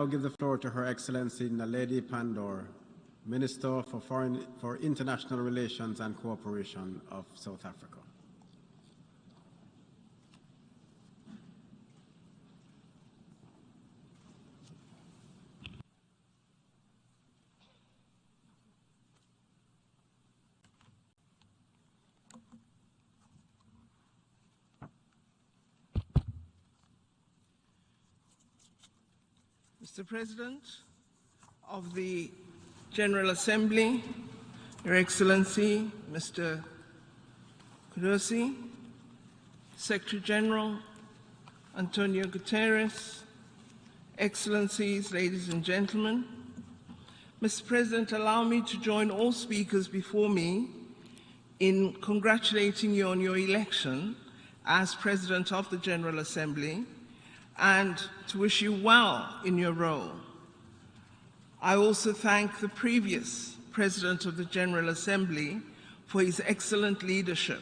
I give the floor to Her Excellency Naledi Pandor, Minister for International Relations and Cooperation of South Africa. Mr. President of the General Assembly, Your Excellency, Mr. Kudosi, Secretary General Antonio Guterres, Excellencies, ladies and gentlemen, Mr. President, allow me to join all speakers before me in congratulating you on your election as President of the General Assembly and to wish you well in your role. I also thank the previous President of the General Assembly for his excellent leadership,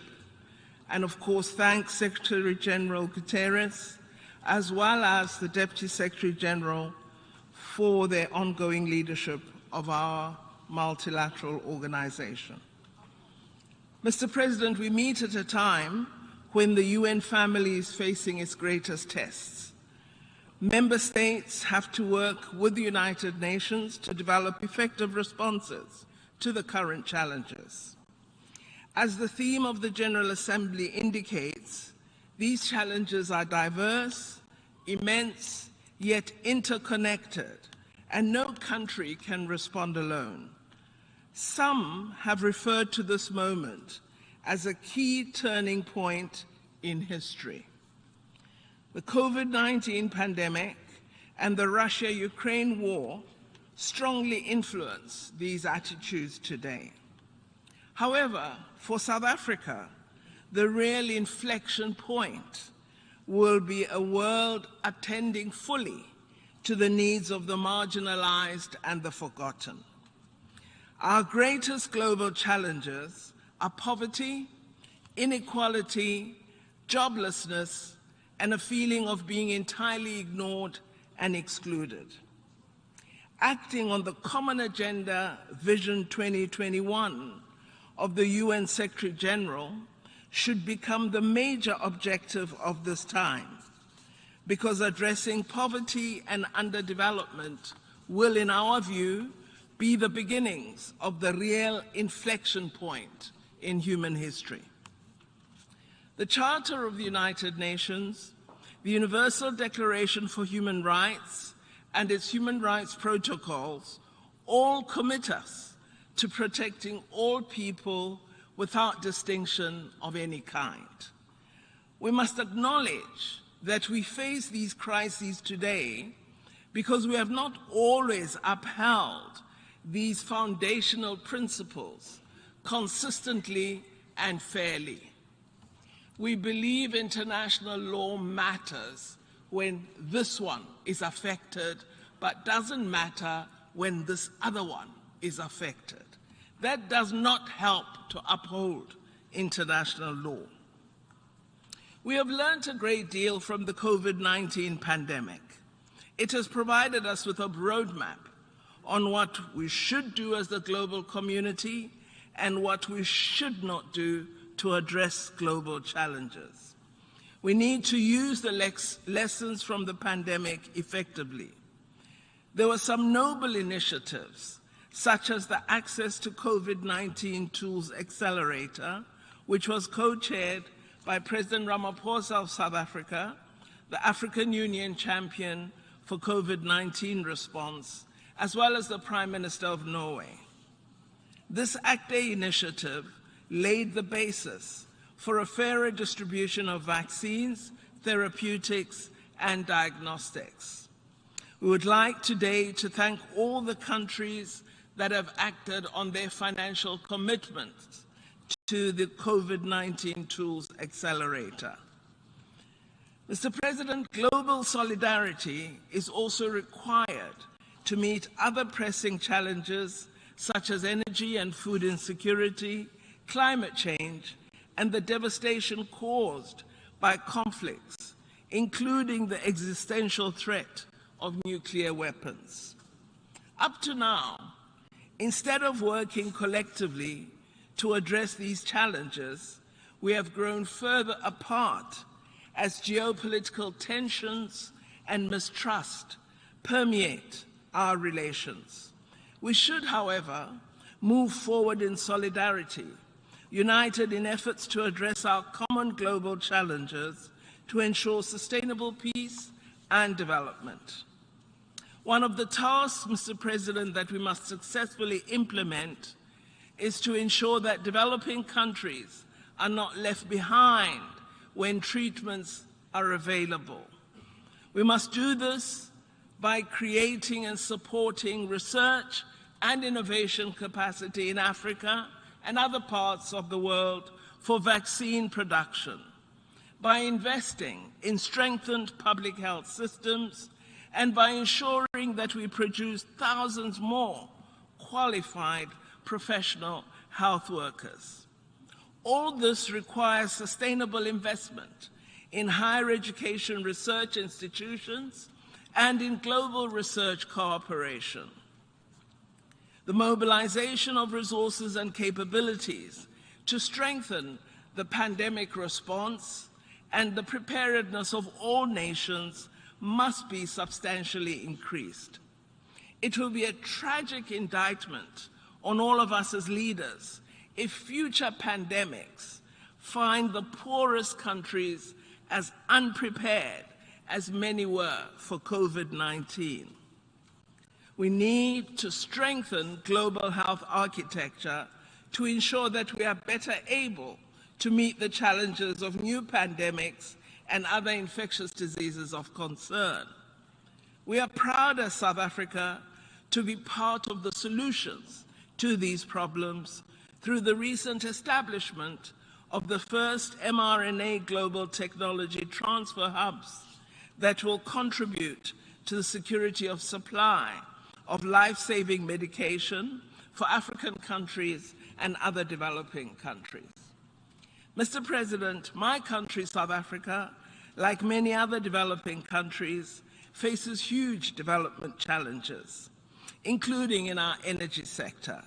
and of course thank Secretary General Guterres as well as the Deputy Secretary General for their ongoing leadership of our multilateral organization. Mr. President, we meet at a time when the UN family is facing its greatest tests. Member states have to work with the United Nations to develop effective responses to the current challenges. As the theme of the General Assembly indicates, these challenges are diverse, immense, yet interconnected, and no country can respond alone. Some have referred to this moment as a key turning point in history. The COVID-19 pandemic and the Russia-Ukraine war strongly influence these attitudes today. However, for South Africa, the real inflection point will be a world attending fully to the needs of the marginalized and the forgotten. Our greatest global challenges are poverty, inequality, joblessness, and a feeling of being entirely ignored and excluded. Acting on the Common Agenda Vision 2021 of the UN Secretary General should become the major objective of this time, because addressing poverty and underdevelopment will, in our view, be the beginnings of the real inflection point in human history. The Charter of the United Nations, the Universal Declaration for Human Rights, and its human rights protocols all commit us to protecting all people without distinction of any kind. We must acknowledge that we face these crises today because we have not always upheld these foundational principles consistently and fairly. We believe international law matters when this one is affected, but doesn't matter when this other one is affected. That does not help to uphold international law. We have learned a great deal from the COVID-19 pandemic. It has provided us with a roadmap on what we should do as the global community and what we should not do to address global challenges. We need to use the lessons from the pandemic effectively. There were some noble initiatives, such as the Access to COVID-19 Tools Accelerator, which was co-chaired by President Ramaphosa of South Africa, the African Union champion for COVID-19 response, as well as the Prime Minister of Norway. This ACT initiative laid the basis for a fairer distribution of vaccines, therapeutics, and diagnostics. We would like today to thank all the countries that have acted on their financial commitments to the COVID-19 Tools Accelerator. Mr. President, global solidarity is also required to meet other pressing challenges such as energy and food insecurity, climate change, and the devastation caused by conflicts, including the existential threat of nuclear weapons. Up to now, instead of working collectively to address these challenges, we have grown further apart as geopolitical tensions and mistrust permeate our relations. We should, however, move forward in solidarity, united in efforts to address our common global challenges to ensure sustainable peace and development. One of the tasks, Mr. President, that we must successfully implement is to ensure that developing countries are not left behind when treatments are available. We must do this by creating and supporting research and innovation capacity in Africa and other parts of the world for vaccine production, by investing in strengthened public health systems, and by ensuring that we produce thousands more qualified professional health workers. All this requires sustainable investment in higher education research institutions and in global research cooperation. The mobilization of resources and capabilities to strengthen the pandemic response and the preparedness of all nations must be substantially increased. It will be a tragic indictment on all of us as leaders if future pandemics find the poorest countries as unprepared as many were for COVID-19. We need to strengthen global health architecture to ensure that we are better able to meet the challenges of new pandemics and other infectious diseases of concern. We are proud as South Africa to be part of the solutions to these problems through the recent establishment of the first mRNA global technology transfer hubs that will contribute to the security of supply of life-saving medication for African countries and other developing countries. Mr. President, my country, South Africa, like many other developing countries, faces huge development challenges, including in our energy sector.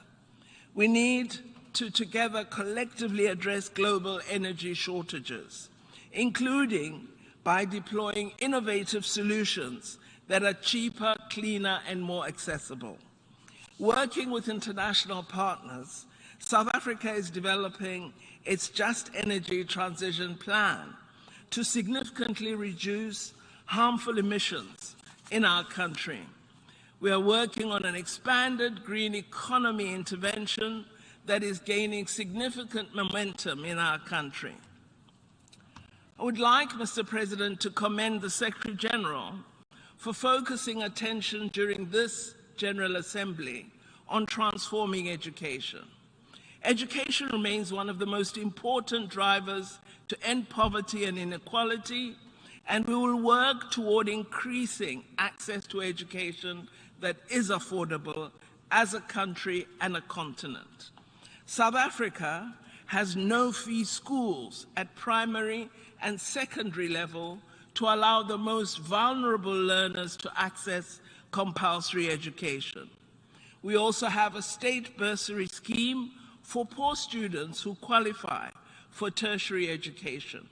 We need to together collectively address global energy shortages, including by deploying innovative solutions that are cheaper, cleaner, and more accessible. Working with international partners, South Africa is developing its Just Energy Transition Plan to significantly reduce harmful emissions in our country. We are working on an expanded green economy intervention that is gaining significant momentum in our country. I would like, Mr. President, to commend the Secretary General for focusing attention during this General Assembly on transforming education. Education remains one of the most important drivers to end poverty and inequality, and we will work toward increasing access to education that is affordable as a country and a continent. South Africa has no-fee schools at primary and secondary level to allow the most vulnerable learners to access compulsory education. We also have a state bursary scheme for poor students who qualify for tertiary education.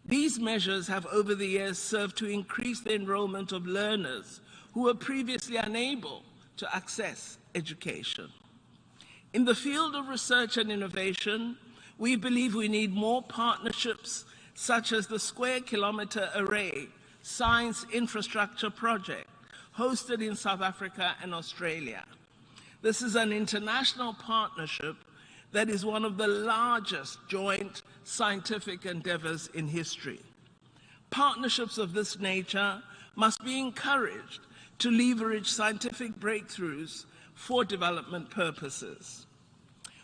These measures have over the years served to increase the enrollment of learners who were previously unable to access education. In the field of research and innovation, we believe we need more partnerships such as the Square Kilometre Array Science Infrastructure Project, hosted in South Africa and Australia. This is an international partnership that is one of the largest joint scientific endeavors in history. Partnerships of this nature must be encouraged to leverage scientific breakthroughs for development purposes.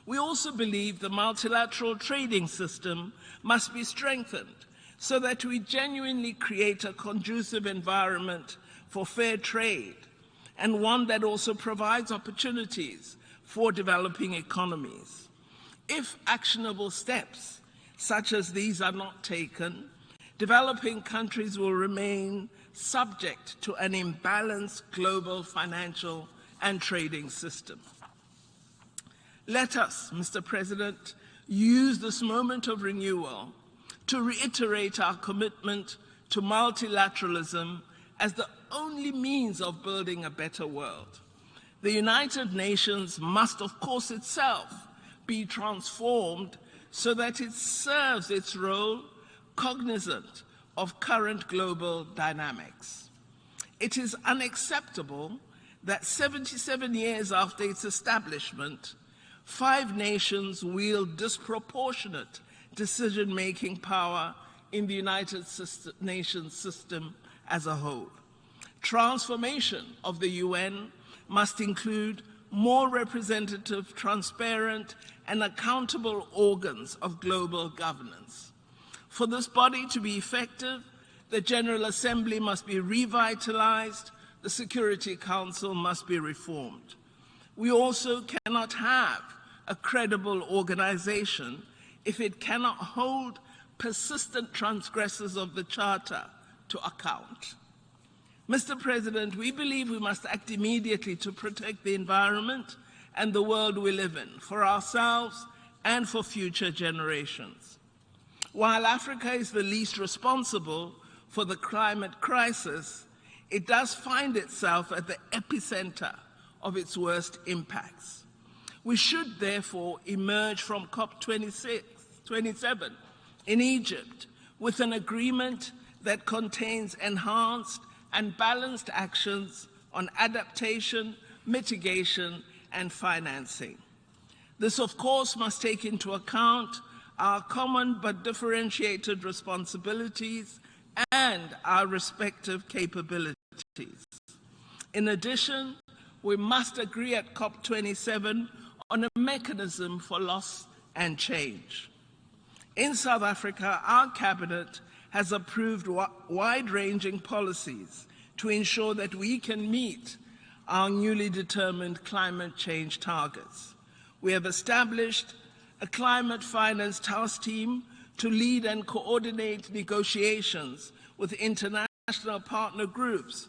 We also believe the multilateral trading system must be strengthened so that we genuinely create a conducive environment for fair trade and one that also provides opportunities for developing economies. If actionable steps such as these are not taken, developing countries will remain subject to an imbalanced global financial and trading system. Let us, Mr. President, use this moment of renewal to reiterate our commitment to multilateralism as the only means of building a better world. The United Nations must, of course, itself be transformed so that it serves its role cognizant of current global dynamics. It is unacceptable that 77 years after its establishment, 5 nations wield disproportionate decision-making power in the United Nations system as a whole. Transformation of the UN must include more representative, transparent, and accountable organs of global governance. For this body to be effective, the General Assembly must be revitalized, the Security Council must be reformed. We also cannot have a credible organization if it cannot hold persistent transgressors of the Charter to account. Mr. President, we believe we must act immediately to protect the environment and the world we live in, for ourselves and for future generations. While Africa is the least responsible for the climate crisis, it does find itself at the epicenter of its worst impacts. We should therefore emerge from COP27 in Egypt with an agreement that contains enhanced and balanced actions on adaptation, mitigation, and financing. This, of course, must take into account our common but differentiated responsibilities and our respective capabilities. In addition, we must agree at COP27 on a mechanism for loss and change. In South Africa, our cabinet has approved wide-ranging policies to ensure that we can meet our newly determined climate change targets. We have established a climate finance task team to lead and coordinate negotiations with international partner groups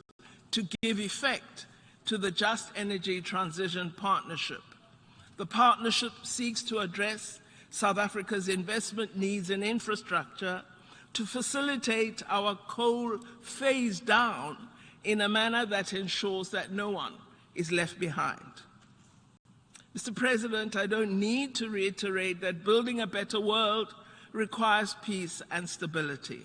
to give effect to the Just Energy Transition Partnership. The partnership seeks to address South Africa's investment needs in infrastructure to facilitate our coal phase down in a manner that ensures that no one is left behind. Mr. President, I don't need to reiterate that building a better world requires peace and stability.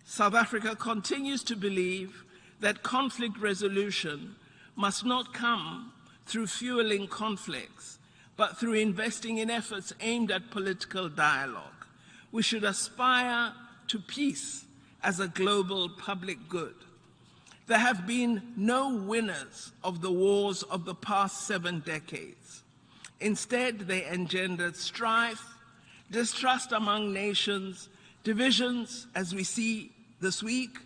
South Africa continues to believe that conflict resolution must not come through fueling conflicts, but through investing in efforts aimed at political dialogue. We should aspire to peace as a global public good. There have been no winners of the wars of the past 7 decades. Instead, they engendered strife, distrust among nations, divisions, as we see this week,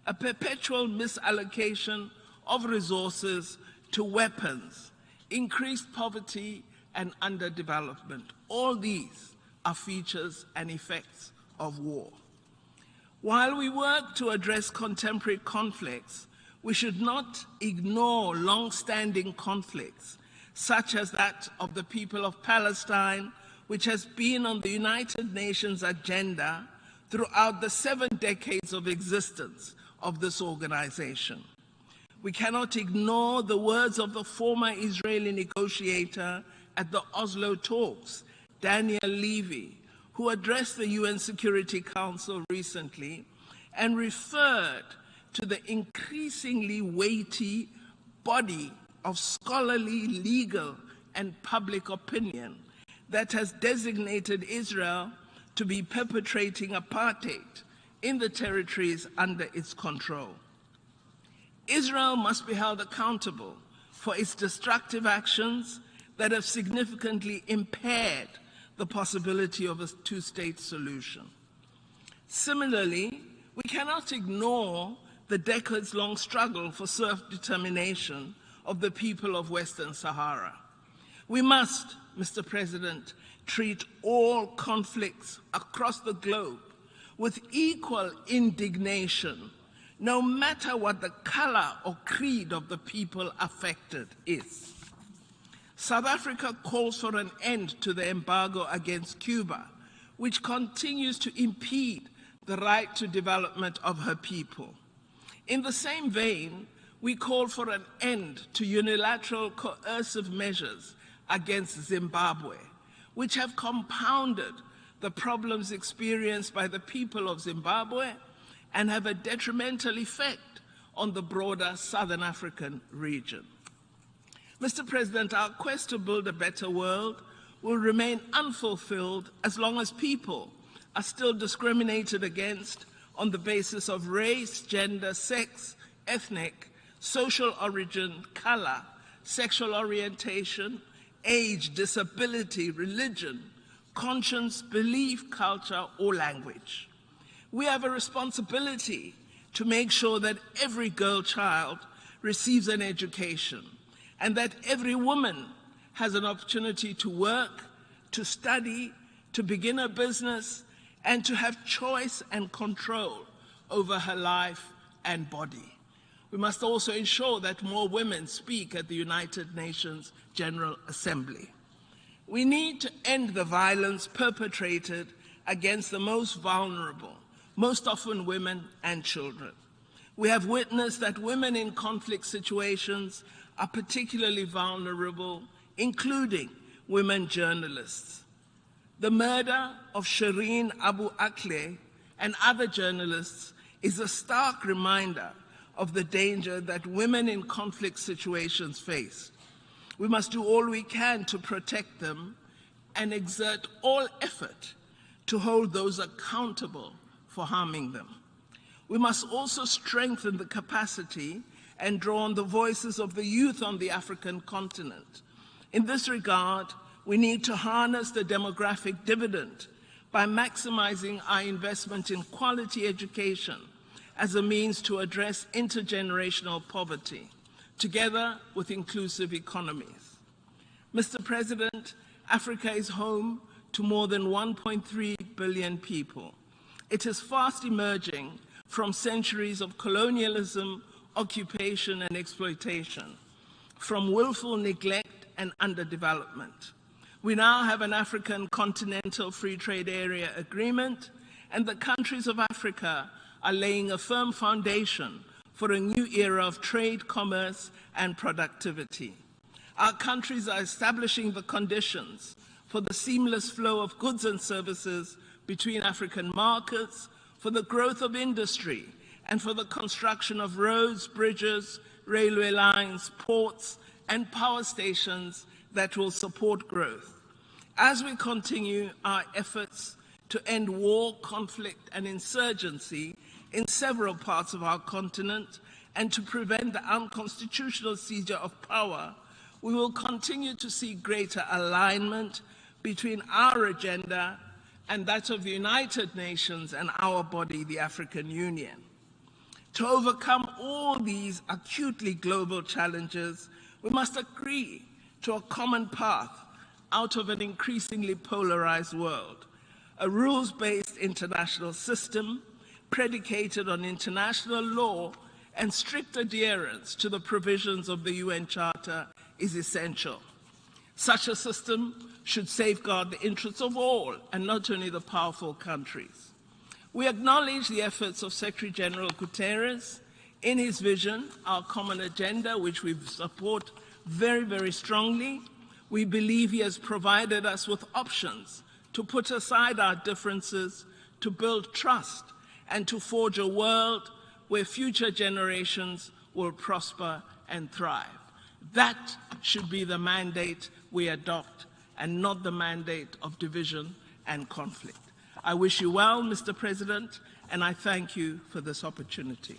a perpetual misallocation of resources to weapons, increased poverty, and underdevelopment. All these are features and effects of war. While we work to address contemporary conflicts, we should not ignore long-standing conflicts, such as that of the people of Palestine, which has been on the United Nations agenda throughout the 7 decades of existence of this organization. We cannot ignore the words of the former Israeli negotiator at the Oslo talks, Daniel Levy, who addressed the UN Security Council recently and referred to the increasingly weighty body of scholarly, legal, and public opinion that has designated Israel to be perpetrating apartheid in the territories under its control. Israel must be held accountable for its destructive actions that have significantly impaired the possibility of a 2-state solution. Similarly, we cannot ignore the decades-long struggle for self-determination of the people of Western Sahara. We must, Mr. President, treat all conflicts across the globe with equal indignation, no matter what the color or creed of the people affected is. South Africa calls for an end to the embargo against Cuba, which continues to impede the right to development of her people. In the same vein, we call for an end to unilateral coercive measures against Zimbabwe, which have compounded the problems experienced by the people of Zimbabwe and have a detrimental effect on the broader Southern African region. Mr. President, our quest to build a better world will remain unfulfilled as long as people are still discriminated against on the basis of race, gender, sex, ethnic, social origin, color, sexual orientation, age, disability, religion, conscience, belief, culture, or language. We have a responsibility to make sure that every girl child receives an education and that every woman has an opportunity to work, to study, to begin a business, and to have choice and control over her life and body. We must also ensure that more women speak at the United Nations General Assembly. We need to end the violence perpetrated against the most vulnerable, most often women and children. We have witnessed that women in conflict situations are particularly vulnerable, including women journalists. The murder of Shireen Abu Akleh and other journalists is a stark reminder of the danger that women in conflict situations face. We must do all we can to protect them and exert all effort to hold those accountable for harming them. We must also strengthen the capacity and draw on the voices of the youth on the African continent. In this regard, we need to harness the demographic dividend by maximizing our investment in quality education as a means to address intergenerational poverty, together with inclusive economies. Mr. President, Africa is home to more than 1.3 billion people. It is fast emerging from centuries of colonialism, occupation, and exploitation, from willful neglect and underdevelopment. We now have an African Continental Free Trade Area agreement, and the countries of Africa are laying a firm foundation for a new era of trade, commerce, and productivity. Our countries are establishing the conditions for the seamless flow of goods and services between African markets, for the growth of industry, and for the construction of roads, bridges, railway lines, ports, and power stations that will support growth. As we continue our efforts to end war, conflict, and insurgency in several parts of our continent and to prevent the unconstitutional seizure of power, we will continue to see greater alignment between our agenda and that of the United Nations and our body, the African Union. To overcome all these acutely global challenges, we must agree to a common path out of an increasingly polarized world, a rules-based international system predicated on international law and strict adherence to the provisions of the UN Charter is essential. Such a system should safeguard the interests of all and not only the powerful countries. We acknowledge the efforts of Secretary General Guterres in his vision, our common agenda, which we support very, very strongly. We believe he has provided us with options to put aside our differences, to build trust, and to forge a world where future generations will prosper and thrive. That should be the mandate we adopt, and not the mandate of division and conflict. I wish you well, Mr. President, and I thank you for this opportunity.